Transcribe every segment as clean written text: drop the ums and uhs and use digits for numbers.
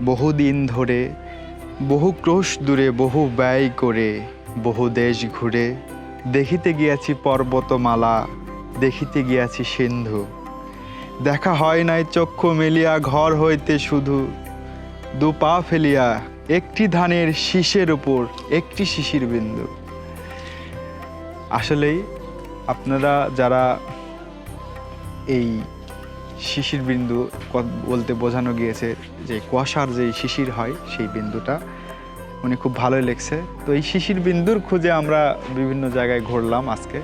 বহুদিন ধরে, বহু ক্রোশ দূরে, বহু ব্যয় করে, বহু দেশ ঘুরে দেখিতে গিয়াছি পর্বতমালা, দেখিতে গিয়াছি সিন্ধু। দেখা হয় নাই চক্ষু মেলিয়া ঘর হইতে শুধু দু পা ফেলিয়া একটি ধানের শীষের উপর একটি শিশির বিন্দু। আসলেই আপনারা যারা এই শিশির বিন্দু বলতে বোঝানো গিয়েছে যে কুয়াশার যে শিশির হয় সেই বিন্দুটা, উনি খুব ভালোই লেগছে। তো এই শিশির বিন্দুর খুঁজে আমরা বিভিন্ন জায়গায় ঘুরলাম। আজকে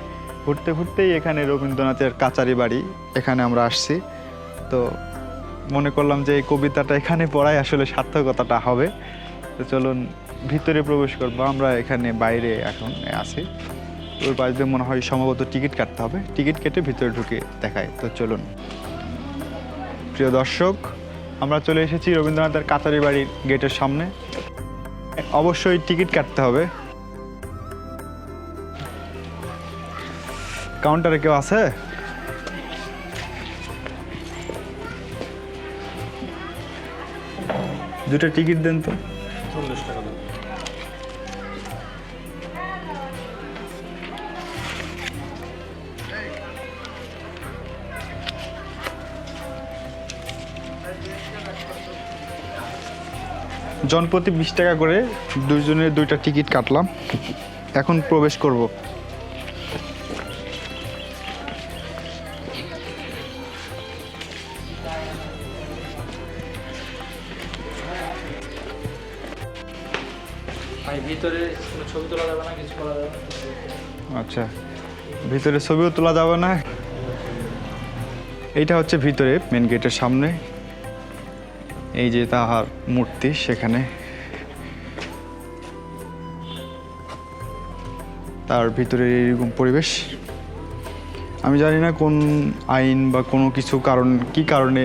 ঘুরতে ঘুরতেই এখানে রবীন্দ্রনাথের কাচারি বাড়ি, এখানে আমরা আসছি। তো মনে করলাম যে এই কবিতাটা এখানে পড়াই আসলে সার্থকতাটা হবে। তো চলুন ভিতরে প্রবেশ করবো। আমরা এখানে বাইরে এখন আছি, ওই পাশ দিয়ে মনে হয় সম্ভবত টিকিট কাটতে হবে, টিকিট কেটে ভিতরে ঢুকে দেখায়। তো চলুন প্রিয় দর্শক, আমরা চলে এসেছি রবীন্দ্রনাথের কাচারি বাড়ির গেটের সামনে। অবশ্যই টিকিট কাটতে হবে। কাউন্টারে কেউ আছে? দুটো টিকিট দেন তো। 40 টাকা দেন। জনপ্রতি 20 টাকা করে দুইজনের দুইটা টিকিট কাটলাম। এখন প্রবেশ করব। ভিতরে কোনো ছবি তোলা যাবে না, কিছু করা যাবে না। আচ্ছা, ভিতরে ছবিও তোলা যাবে না। এইটা হচ্ছে ভিতরে মেন গেটের সামনে, এই যে তাহার মূর্তি, সেখানে তার ভিতরে এরকম পরিবেশ। আমি জানি না কোন আইন বা কোনো কিছু কি কারণে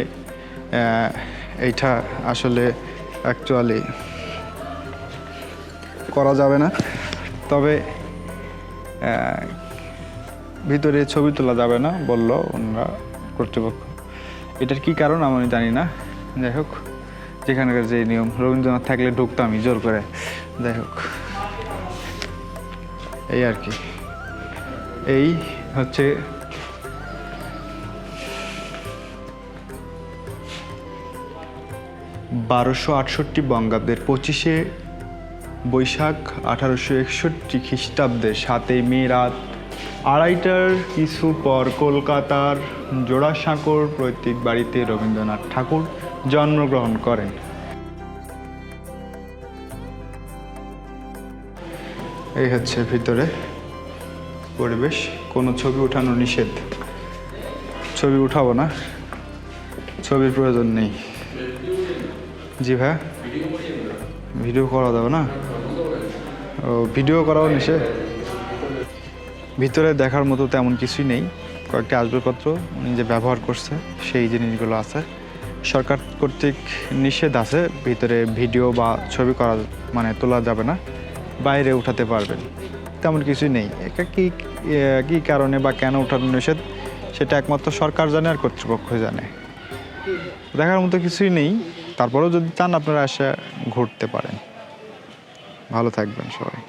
এইটা আসলে অ্যাকচুয়ালি করা যাবে না। তবে ভিতরে ছবি তোলা যাবে না বলল ওনারা, কর্তৃপক্ষ। এটার কি কারণ আমি জানি না। যাই হোক, যেখানকার যে নিয়ম, রবীন্দ্রনাথ থাকলে ঢুকতামই জোর করে। যাই হোক, এই আর কি। এই হচ্ছে (1268 বঙ্গাব্দের 25শে বৈশাখ 1861 খ্রিস্টাব্দে 7ই মে রাত 2:30টার কিছু পর কলকাতার জোড়াসাঁকোর পৈতৃক বাড়িতে রবীন্দ্রনাথ ঠাকুর জন্মগ্রহণ করেন। এই হচ্ছে ভিতরে পরিবেশ। কোনো ছবি ওঠানো নিষেধ, ছবি উঠাবো না, ছবির প্রয়োজন নেই। জি ভাইয়া, ভিডিও করা যাবে না? ও, ভিডিও করাও নিষেধ। ভিতরে দেখার মতো তেমন কিছুই নেই, কয়েকটি আসবাবপত্র উনি যে ব্যবহার করছে সেই জিনিসগুলো আছে। সরকার কর্তৃক নিষেধ আছে ভিতরে ভিডিও বা ছবি করা, মানে তোলা যাবে না, বাইরে উঠাতে পারবেন, তেমন কিছুই নেই। এটা কি কারণে বা কেন উঠানো নিষেধ সেটা একমাত্র সরকার জানে আর কর্তৃপক্ষ জানে। দেখার মতো কিছুই নেই, তারপরেও যদি চান আপনারা এসে ঘুরতে পারেন। ভালো থাকবেন সবাই।